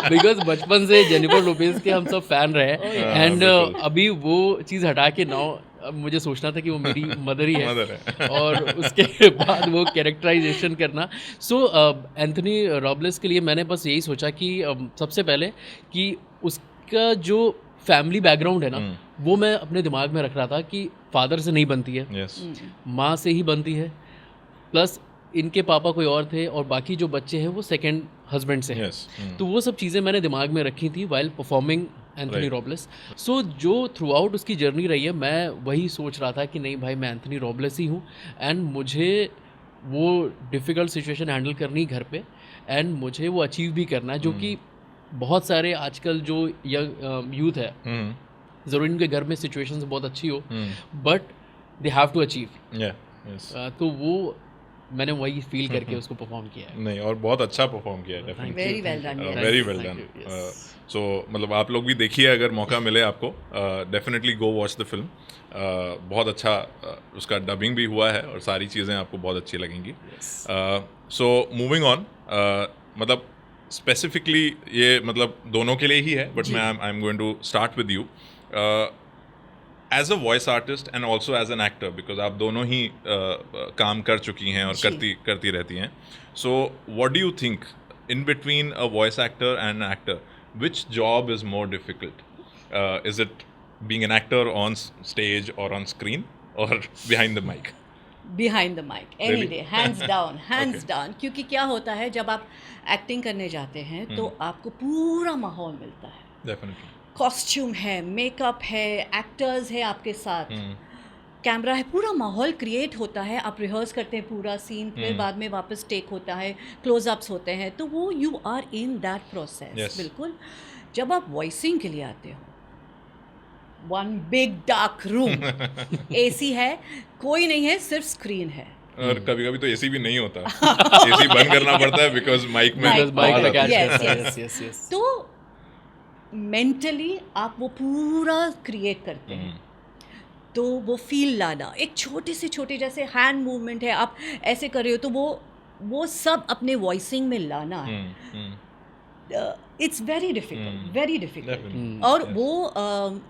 बिकॉज बचपन से जेनिफर लोपेज के हम सब फैन रहे एंड बिल्कुल। अभी वो चीज़ हटा के नाउ अब मुझे सोचना था कि वो मेरी मदर ही है मदर है। और उसके बाद वो कैरेक्टराइजेशन करना। सो एंथनी रॉबलेस के लिए मैंने बस यही सोचा कि सबसे पहले कि उसका जो फैमिली बैकग्राउंड है ना वो मैं अपने दिमाग में रख रहा था कि फादर से नहीं बनती है, यस। माँ से ही बनती है, प्लस इनके पापा कोई और थे और बाकी जो बच्चे हैं वो सेकंड हस्बैंड से हैं। यस। तो वो सब चीज़ें मैंने दिमाग में रखी थी वाइल परफॉर्मिंग एंथनी Right. रॉबलेस। सो जो थ्रू आउट उसकी जर्नी रही है मैं वही सोच रहा था कि नहीं भाई मैं एंथनी रॉबलेस ही हूँ एंड मुझे वो डिफ़िकल्ट सिचुएशन हैंडल करनी घर पे एंड मुझे वो अचीव भी करना है, जो कि बहुत सारे आजकल जो यंग यूथ है, ज़रूरी उनके घर में सिचुएशन बहुत अच्छी हो but they have to achieve. या यस। तो वो मैंने वही फील करके उसको परफॉर्म किया है। नहीं, और बहुत अच्छा परफॉर्म किया है definitely. Very well done. Very well done. So मतलब आप लोग भी देखिए, अगर मौका मिले आपको, definitely go watch the film. बहुत अच्छा उसका डबिंग भी हुआ है और सारी चीज़ें आपको बहुत अच्छी लगेंगी। सो मूविंग ऑन, मतलब स्पेसिफिकली ये मतलब दोनों के लिए ही है बट मैं I am going to start with you as a voice artist and also as an actor, because आप दोनों ही काम कर चुकी हैं और करती रहती हैं। So what do you think in between a voice actor and an actor, which job is more difficult? Is it being an actor on stage or on screen or behind the mic? Behind the mic any Really? Day, hands down, hands Okay. Down. क्योंकि क्या होता है जब आप acting करने जाते हैं तो आपको पूरा माहौल मिलता है। Definitely. कॉस्ट्यूम है, मेकअप है, एक्टर्स है आपके साथ, कैमरा है, पूरा माहौल क्रिएट होता है। आप रिहर्स करते हैं पूरा सीन, फिर बाद में वापस टेक होता है, क्लोजअप्स होते हैं, तो वो you are in that process. Yes. बिल्कुल। जब आप वॉइसिंग के लिए आते हो, one big dark room, AC है, कोई नहीं है, सिर्फ स्क्रीन है। और कभी कभी तो एसी भी नहीं होता, एसी बंद करना पड़ता है बिकॉज माइक में Mic माइक आवाज पे आती कैच है। Yes, करता है। yes. Yes yes. तो मेंटली आप वो पूरा क्रिएट करते हैं, तो वो फील लाना, एक छोटे से छोटे जैसे हैंड मूवमेंट है, आप ऐसे कर रहे हो तो वो सब अपने वॉइसिंग में लाना है। It's very difficult, very difficult. Definitely. और Yes. वो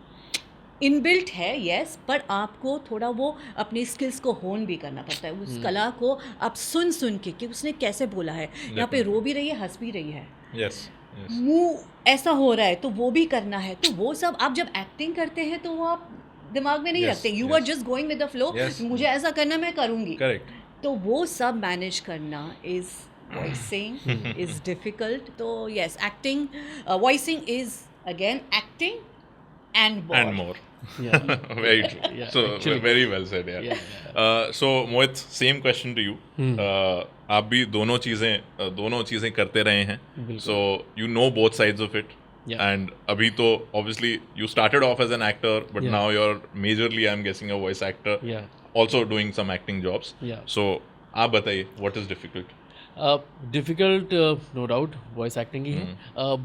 इनबिल्ट है, यस, पर आपको थोड़ा वो अपनी स्किल्स को होन भी करना पड़ता है। उस कला को आप सुन के कि उसने कैसे बोला है, यहाँ पे रो भी रही है, हंस भी रही है, Yes, yes. मुंह ऐसा हो रहा है, तो वो भी करना है। तो वो सब आप जब एक्टिंग करते हैं तो वो आप दिमाग में नहीं Yes, रखते, you yes. Are just going with the flow. Yes, मुझे ऐसा करना, मैं करूँगी। Correct. तो वो सब मैनेज करना इज वॉइसिंग इज डिफिकल्ट। तो yes, acting, voicing is again acting and And more. Yeah. Very true. Yeah, So actually. very well said, yeah. So Mohit, same question to you. आप भी दोनों चीजें करते रहे हैं, so you know both sides of it. Yeah. And अभी तो obviously you started off as an actor, but Yeah. now you're majorly, I'm guessing, a voice actor. Yeah. Also doing some acting jobs. Yeah. So आप बताइए, what is difficult? Difficult no doubt voice acting ही है,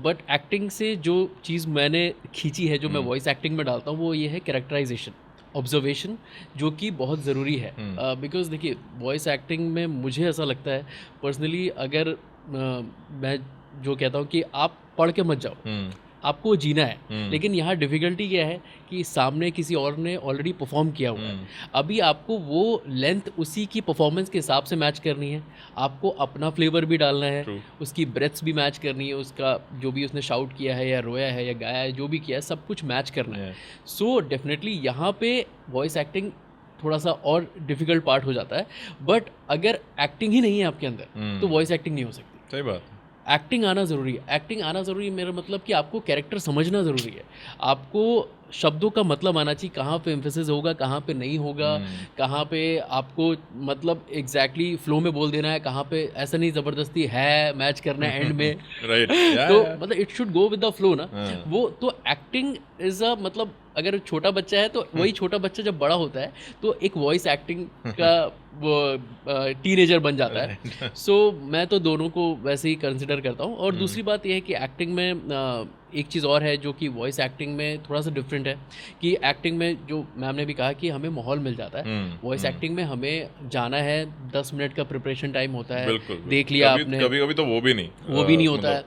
but acting से जो चीज़ मैंने खींची है, जो मैं वॉइस एक्टिंग में डालता हूँ, वो ये है कैरेक्टराइजेशन, ऑब्जर्वेशन, जो कि बहुत ज़रूरी है। बिकॉज देखिए, वॉइस एक्टिंग में मुझे ऐसा लगता है पर्सनली, अगर मैं जो कहता हूँ कि आप पढ़ के मत जाओ, आपको जीना है। लेकिन यहाँ डिफ़िकल्टी क्या है कि सामने किसी और ने ऑलरेडी परफॉर्म किया हुआ है, अभी आपको वो लेंथ उसी की परफॉर्मेंस के हिसाब से मैच करनी है, आपको अपना फ्लेवर भी डालना है, True. उसकी ब्रेथ्स भी मैच करनी है, उसका जो भी उसने शाउट किया है या रोया है या गाया है, जो भी किया है, सब कुछ मैच करना है। सो डेफिनेटली यहाँ पे वॉइस एक्टिंग थोड़ा सा और डिफ़िकल्ट पार्ट हो जाता है, बट अगर एक्टिंग ही नहीं है आपके अंदर तो वॉइस एक्टिंग नहीं हो सकती। सही बात। एक्टिंग आना ज़रूरी है। एक्टिंग आना ज़रूरी है, मेरा मतलब कि आपको कैरेक्टर समझना ज़रूरी है, आपको शब्दों का मतलब आना चाहिए, कहाँ पे एम्फेसिस होगा, कहाँ पे नहीं होगा, कहाँ पे आपको मतलब एग्जैक्टली फ्लो में बोल देना है, कहाँ पे ऐसा नहीं ज़बरदस्ती है मैच करना है एंड में। राइट। तो मतलब it should go with the flow ना। वो तो एक्टिंग इज़ अ मतलब अगर छोटा बच्चा है तो वही छोटा बच्चा जब बड़ा होता है तो एक वॉइस एक्टिंग का वो टीनेजर बन जाता है। सो मैं तो दोनों को वैसे ही कंसिडर करता हूँ। और दूसरी बात यह है कि एक्टिंग में एक चीज़ और है जो कि वॉइस एक्टिंग में थोड़ा सा डिफरेंट है कि एक्टिंग में जो मैम ने भी कहा कि हमें माहौल मिल जाता है, वॉइस एक्टिंग में हमें जाना है, 10 मिनट का प्रिपरेशन टाइम होता है, देख लिया आपने, कभी कभी तो वो भी नहीं होता है।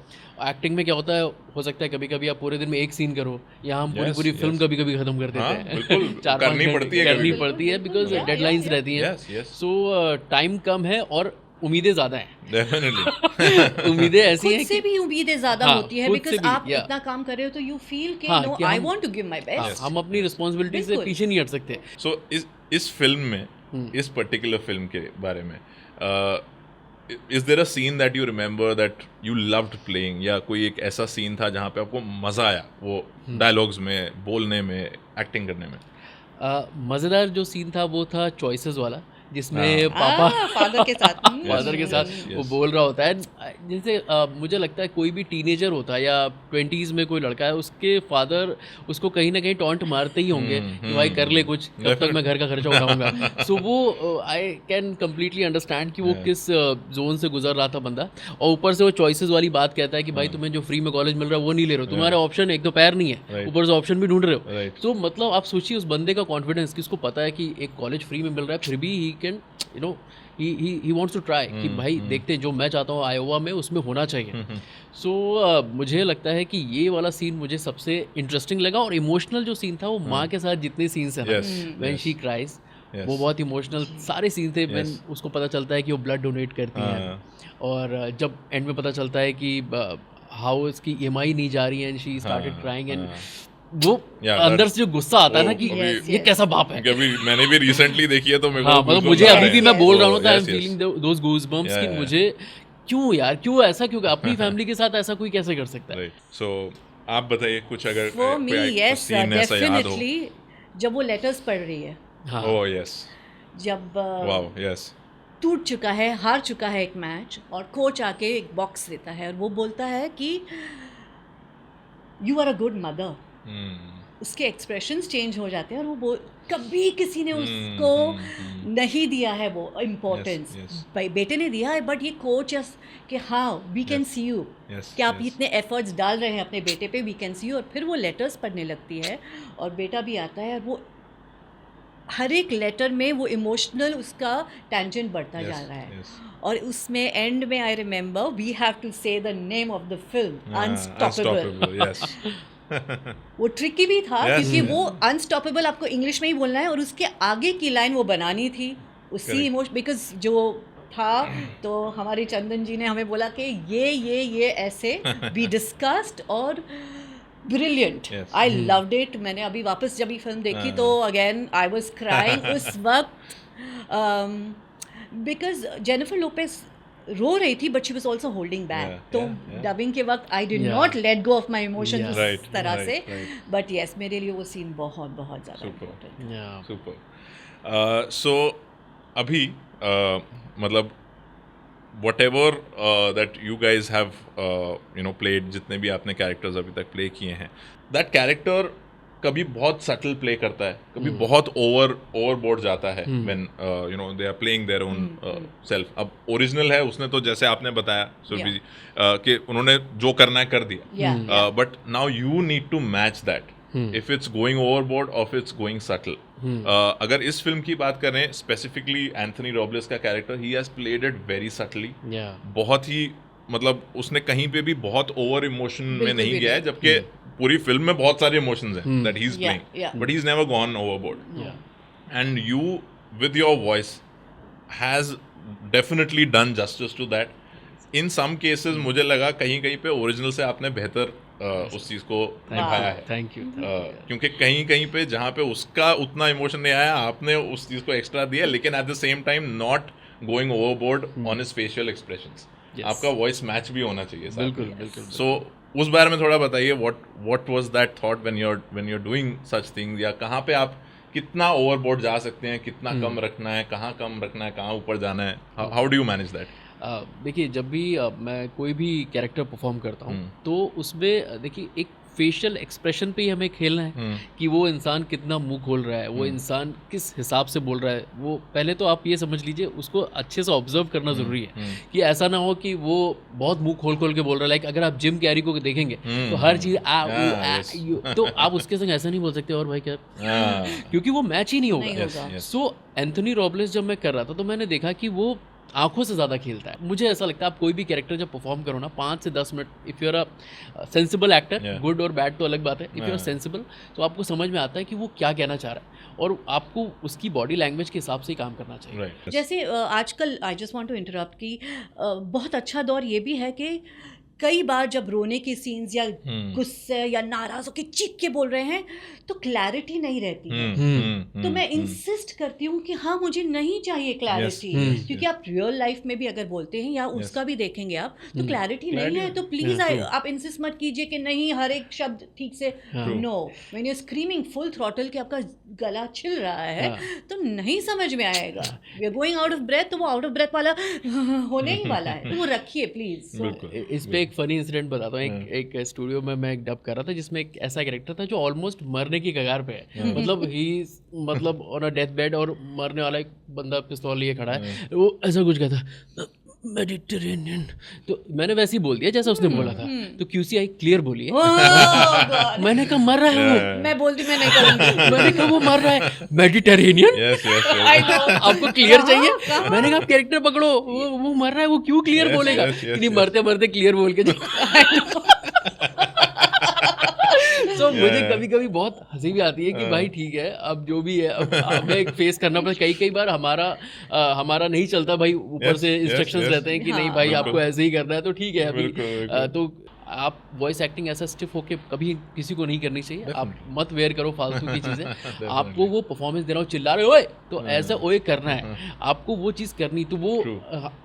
एक्टिंग में क्या होता है, हो सकता है कभी कभी आप पूरे दिन में एक सीन करो, या हम पूरी फिल्म कभी कभी खत्म कर देते हैं। 4-5 करनी पड़ती है बिकॉज डेडलाइंस रहती हैं। सो टाइम कम है और उम्मीदें ज़्यादा हैं। डेफिनेटली उम्मीदें ऐसी हैं खुद से भी उम्मीदें ज़्यादा होती है, बिकॉज आप या इतना काम कर रहे हो तो यू फील कि हाँ, नो कि I hmm- want to give my best. हम अपनी रिस्पॉन्सिबिलिटी से बिल्कुल। पीछे नहीं हट सकते। सो इस फिल्म में इस पर्टिकुलर फिल्म के बारे में is there a scene that you remember that you loved playing, या कोई एक ऐसा सीन था जहाँ पे आपको मज़ा आया वो डायलॉग्स में, बोलने में, एक्टिंग करने में? मज़ेदार जो सीन था वो था चॉइसेस वाला, जिसमें पापा फादर के साथ फादर के साथ वो बोल रहा होता है। जैसे मुझे लगता है कोई भी टीनेजर होता है या 20s में कोई लड़का है, उसके फादर उसको कहीं ना कहीं टॉन्ट मारते ही होंगे कि भाई कर ले कुछ, कब तक मैं घर का खर्चा उठाऊंगा। सो वो आई कैन कम्प्लीटली अंडरस्टैंड कि वो किस जोन से गुजर रहा था बंदा। और ऊपर से वो चॉइसेस वाली बात कहता है कि भाई तुम्हें जो फ्री में कॉलेज मिल रहा है वो नहीं ले रहे हो, तुम्हारे ऑप्शन एक तो पैर नहीं है, ऊपर से ऑप्शन भी ढूंढ रहे हो। तो मतलब आप सोचिए उस बंदे का कॉन्फिडेंस कि उसको पता है कि एक कॉलेज फ्री में मिल रहा है, फिर भी he can you know he wants to try कि भाई देखते जो मैं चाहता हूँ आयोवा में उसमें होना चाहिए। सो मुझे लगता है कि ये वाला सीन मुझे सबसे इंटरेस्टिंग लगा। और इमोशनल जो सीन था वो माँ के साथ जितने सीन्स हैं ना, व्हेन शी क्राइज, वो बहुत इमोशनल सारे सीन थे। व्हेन उसको पता चलता है कि वो ब्लड डोनेट करती है, और जब एंड में पता चलता है कि हाउ इसकी EMI नहीं जा रही है, and she started crying, and वो अंदर से जो गुस्सा आता है ना कि ये कैसा बाप है। कभी मैंने भी रिसेंटली देखी है तो मेरे हाँ, को मतलब मुझे अभी भी मैं बोल रहा हूँ I am yes, yes. Feeling those goosebumps कि Yeah. मुझे क्यों यार, क्यों ऐसा, क्यों अपनी फैमिली के साथ ऐसा कोई कैसे कर सकता है। राइट। सो आप बताइए कुछ, अगर फॉर मी कोई यस सीन ऐसा याद हो। डेफिनेटली जब वो लेटर्स पढ़ रही है, हाँ, ओह यस, जब वाओ यस, टूट चुका है, हार चुका है एक मैच, और कोच आके एक बॉक्स देता है और वो बोलता है कि you are a good mother. उसके एक्सप्रेशंस चेंज हो जाते हैं, और वो कभी किसी ने उसको नहीं दिया है वो इम्पोर्टेंस। भाई बेटे ने दिया है, बट ये कोच कि हाँ वी कैन सी यू, कि आप इतने एफर्ट्स डाल रहे हैं अपने बेटे पे, वी कैन सी यू। और फिर वो लेटर्स पढ़ने लगती है और बेटा भी आता है, और वो हर एक लेटर में वो इमोशनल उसका टेंजेंट बढ़ता जा रहा है। और उसमें एंड में I remember we have to say the name of the film, unstoppable. Yes वो ट्रिकी भी था क्योंकि वो अनस्टॉपेबल आपको इंग्लिश में ही बोलना है, और उसके आगे की लाइन वो बनानी थी उसी इमोशन, बिकॉज जो था तो हमारे चंदन जी ने हमें बोला कि ये ऐसे वी डिस्कस्ड, और ब्रिलियंट, आई लव्ड इट। मैंने अभी वापस जब ये फिल्म देखी तो अगेन आई वाज क्राइंग उस वक्त, बिकॉज जेनिफर लोपेज रो रही थी, but she was also holding back. तो डबिंग के वक्त आई did not let go of my emotion उस तरह से, बट यस मेरे लिए वो सीन बहुत बहुत ज़्यादा इम्पोर्टेंट। सुपर। सो अभी मतलब whatever that you guys have played, जितने भी आपने कैरेक्टर्स अभी तक प्ले किए हैं, that character कभी बहुत सटल प्ले करता है, कभी बहुत ओवरबोर्ड जाता है when they are playing their own self. अब ओरिजिनल है, उसने तो जैसे आपने बताया सुरभि जी कि उन्होंने जो करना है कर दिया, but now you need to match that if it's going overboard or if it's going subtle. अगर इस फिल्म की बात करें स्पेसिफिकली, एंथनी रॉबलेस का character, he has played it very subtly. बहुत ही मतलब उसने कहीं पे भी बहुत ओवर इमोशन में नहीं गया है, जबकि पूरी फिल्म में बहुत सारे इमोशंस हैं that he's playing, but he's never gone overboard. And you with your voice has definitely done justice to that. In some cases मुझे लगा कहीं पे ओरिजिनल से आपने बेहतर उस चीज़ को निभाया है। Thank you. क्योंकि कहीं पे जहाँ पे उसका उतना इमोशन नहीं आया, आपने उस चीज़ को एक्स्ट्रा दिया, लेकिन at the same time not going overboard on his facial expressions. आपका वॉइस मैच भी होना चाहिए। बिल्कुल। सो उस बारे में थोड़ा बताइए, what was that thought when you are doing such things, या कहाँ पे आप कितना ओवरबोर्ड जा सकते हैं, कितना कम रखना है, कहाँ ऊपर जाना है, how do you manage that? देखिए जब भी मैं कोई भी कैरेक्टर परफॉर्म करता हूँ तो उसमें देखिए एक फेशियल एक्सप्रेशन पे ही हमें खेलना है कि वो इंसान कितना मुंह खोल रहा है, वो इंसान किस हिसाब से बोल रहा है। वो पहले तो आप ये समझ लीजिए उसको अच्छे से ऑब्जर्व करना ज़रूरी है कि ऐसा ना हो कि वो बहुत मुंह खोल खोल के बोल रहा है। लाइक अगर आप जिम कैरी को देखेंगे तो हर चीज़ तो आप उसके संग ऐसा नहीं बोल सकते और भाई क्या, क्योंकि वो मैच ही नहीं होगा। सो एंथनी रॉबलेस जब मैं कर रहा था तो मैंने देखा कि वो आंखों से ज़्यादा खेलता है। मुझे ऐसा लगता है आप कोई भी कैरेक्टर जब परफॉर्म करो ना 5 से 10 minute, if you are a sensible actor, good और बैड तो अलग बात है, इफ़ यू आर सेंसिबल तो आपको समझ में आता है कि वो क्या कहना चाह रहा है और आपको उसकी बॉडी लैंग्वेज के हिसाब से ही काम करना चाहिए। जैसे आजकल I just want to interrupt कि बहुत अच्छा दौर ये भी है कि कई बार जब रोने की सीन्स या गुस्से या नाराज होकर चीख के बोल रहे हैं तो क्लैरिटी नहीं रहती है। तो मैं इंसिस्ट करती हूँ कि हाँ मुझे नहीं चाहिए क्लैरिटी, क्योंकि आप रियल लाइफ में भी अगर बोलते हैं या उसका भी देखेंगे आप तो क्लैरिटी नहीं है। तो प्लीज आप इंसिस्ट मत कीजिए कि नहीं हर एक शब्द ठीक से। No, when you screaming full throttle के आपका गला छिल रहा है तो नहीं समझ में आएगा। We are going out of breath, तो वो आउट ऑफ ब्रेथ वाला होने ही वाला है, तो वो रखिए प्लीज। इस पे एक फनी इंसिडेंट बताता हूँ। एक स्टूडियो में मैं एक डब कर रहा था जिसमें एक ऐसा कैरेक्टर था जो ऑलमोस्ट मरने की कगार पे है, मतलब ऑन अ डेथ बेड और मरने वाला एक बंदा पिस्तौल लिए खड़ा है। वो ऐसा कुछ कहता मेडिटेरेनियन, तो मैंने वैसे ही बोल दिया जैसा उसने बोला था। तो QCI क्लियर बोली है। मैंने कहा मर रहा है वो, मैं बोलती मैं नहीं करूंगी। मैंने कहा वो मर रहा है मेडिटेरेनियन, आपको क्लियर चाहिए। मैंने कहा कैरेक्टर पकड़ो, वो मर रहा है, वो क्यों क्लियर बोलेगा? नहीं मरते मरते क्लियर बोल के तो मुझे कभी कभी बहुत हंसी भी आती है कि भाई ठीक है अब जो भी है अब हमें फेस करना पड़ता है। कई बार हमारा नहीं चलता भाई, ऊपर से इंस्ट्रक्शंस रहते हैं कि नहीं भाई आपको ऐसे ही करना है, तो ठीक है अभी तो आप वॉइस एक्टिंग ऐसा स्टिफ होके कभी किसी को नहीं करनी चाहिए। आप मत वेयर करो फालतू की चीज़ें। आपको वो परफॉर्मेंस देना हो, चिल्ला रहे ओए तो ऐसा ओए करना है, आपको वो चीज़ करनी, तो वो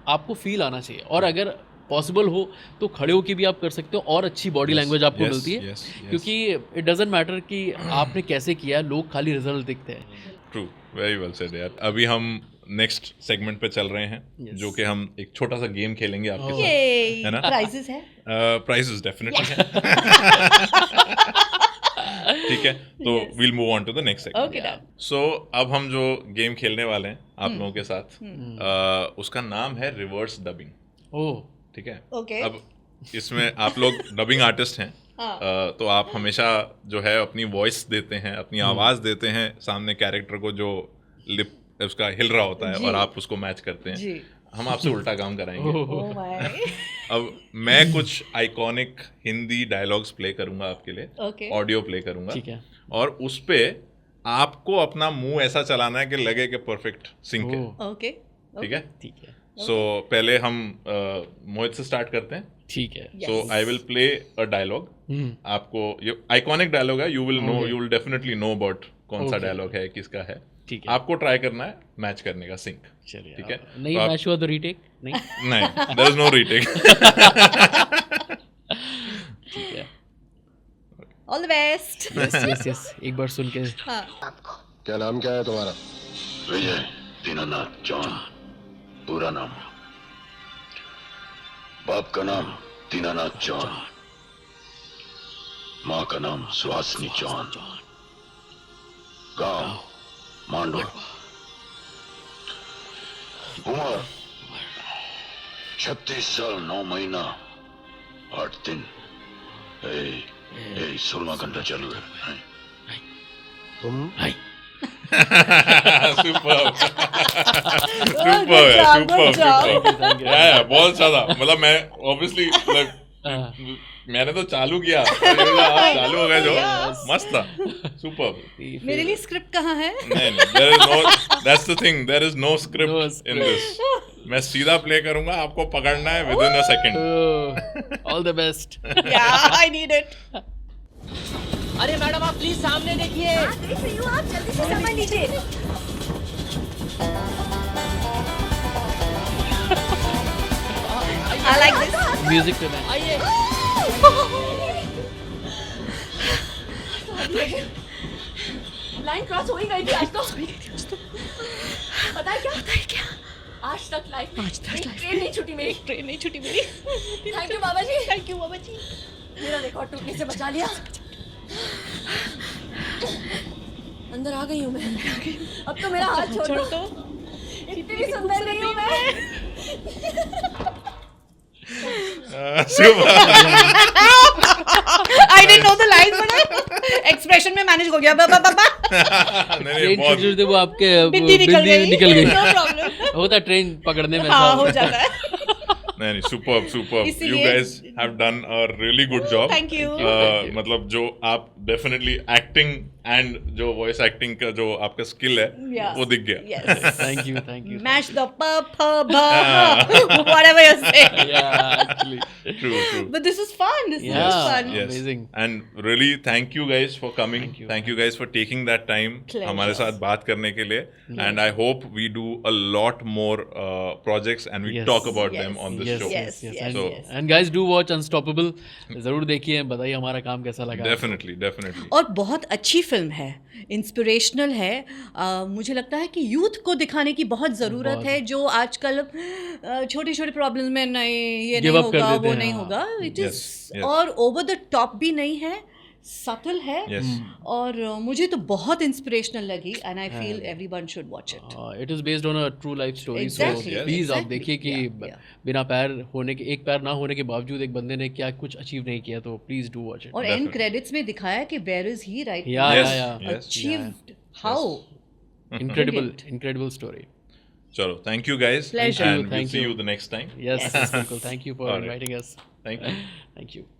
आपको फील आना चाहिए। और अगर पॉसिबल हो तो खड़े होके भी आप कर सकते हो और अच्छी बॉडी लैंग्वेज आपको मिलती है, क्योंकि इट डजंट मैटर कि आपने कैसे किया, लोग खाली रिजल्ट देखते हैं। ट्रू, वेरी वेल सेड यार। अभी हम नेक्स्ट सेगमेंट पे चल रहे हैं, जो कि हम एक छोटा सा गेम खेलेंगे आपके साथ, है ना? प्राइजेस है, प्राइजेस डेफिनेटली है। ठीक है, तो we'll move on to the next segment. So अब हम जो गेम खेलने वाले हैं आप लोगों के साथ, उसका नाम है रिवर्स डबिंग। ओह ठीक है, okay. अब इसमें आप लोग डबिंग आर्टिस्ट हैं, तो आप हमेशा जो है अपनी वॉइस देते हैं, अपनी आवाज़ देते हैं सामने कैरेक्टर को जो लिप उसका हिल रहा होता है, और आप उसको मैच करते हैं। हम आपसे उल्टा काम कराएंगे। अब मैं कुछ आइकॉनिक हिंदी डायलॉग्स प्ले करूंगा आपके लिए, ऑडियो प्ले करूंगा, ठीक है, और उस पे आपको अपना मुंह ऐसा चलाना है कि लगे कि परफेक्ट सिंक है। ठीक है, ठीक है। सो पहले हम मोहित से स्टार्ट करते हैं। ठीक है। So I will play a dialogue, आपको ये आइकॉनिक डायलॉग है, you will definitely know about कौन सा डायलॉग है, किसका है। ठीक है, आपको ट्राई करना है मैच करने का सिंक। चलिए, ठीक है, नहीं मैच हुआ तो रीटेक नहीं। नहीं, देयर इज नो रीटेक। ठीक है, ऑल द बेस्ट। यस एक बार सुन के। क्या नाम क्या है तुम्हारा? विजय दीनानाथ जॉन, पूरा नाम। बाप का नाम दीनानाथ जॉन, माँ का नाम सुहासिनी जॉन, गांव मांडवा, उम्र 36 साल 9 महीना 8 दिन। 16 घंटा चालू है। तुम? सुपर बहुत ज्यादा, मतलब मैं ऑब्वियसली मैंने तो चालू किया, चालू हो गया जो मस्त था, सुपर। मेरे लिए स्क्रिप्ट कहाँ है? नहीं, that's the thing, there is no script in this. मैं सीधा प्ले करूंगा, आपको पकड़ना है within a second. All the best. Yeah, I need it. अरे मैडम आप प्लीज सामने देखिए। देख रही हूँ, आप जल्दी से सामान लीजिए। I like this. म्यूजिक पे मैं आइए। लाइन क्रॉस हो ही गई थी आज तो। पता है क्या? आज तक ट्रेन नहीं छूटी मेरी। थैंक यू बाबा जी। मेरा रिकॉर्ड टूटने से बचा लिया। अंदर आ गई हूँ मैं, अब तो मेरा हाथ छोड़ दो, इतनी भी सुंदर नहीं हूँ मैं। I didn't know the line but expression में मैनेज हो गया। नहीं, ट्रेन बहुत छूटते वो आपके बिंदी निकल गई। निकल No गई। problem। होता ट्रेन पकड़ने में हाँ ऐसा हो जाता है। नहीं, सुपर्ब सुपर्ब, यू इसीलिए- guys have done a really good job. Thank you। मतलब जो आप डेफिनेटली एक्टिंग एंड जो वॉइस एक्टिंग का जो आपका स्किल है Yes। वो दिख गया। Yes। Thank you Match the whatever you say। Actually True। But this is fun. This Yeah। is fun। Yes. Amazing। And really thank you guys for coming. Thank you। Thank you guys for taking that time Pleasure। हमारे साथ बात करने के लिए। And I hope we do a lot more projects and we Yes। talk about Yes। them on this yes show. Yes। yes yes, So- yes। and guys do watch Unstoppable, जरूर देखिए, बताइए हमारा काम कैसा लगा। Definitely। और बहुत अच्छी फिल्म है, इंस्पिरेशनल है। मुझे लगता है कि यूथ को दिखाने की बहुत ज़रूरत बहुत। है, जो आजकल छोटी छोटी प्रॉब्लम में नहीं, ये Give नहीं up कर होगा, देते वो हैं, नहीं हाँ। होगा। It Yes, is yes। और ओवर द टॉप भी नहीं है, सटल है। Yes। और मुझे तो बहुत इंस्पिरेशनल लगी and I feel everyone should watch it. It is based on a true life story, so Exactly, please आप exactly, देखिए कि yeah। बिना पैर होने के, एक पैर ना होने के बावजूद एक बंदे ने क्या कुछ अचीव नहीं किया, तो प्लीज डू वॉच इट। और एंड क्रेडिट्स में दिखाया कि where is he right Yeah, Yes, yeah, yes। Achieved how. incredible story। चलो, thank you guys। Pleasure। And we'll Thank see you। you the next time। Yes, बिल्कुल, thank you for Alright। inviting us। Thank you। Thank you।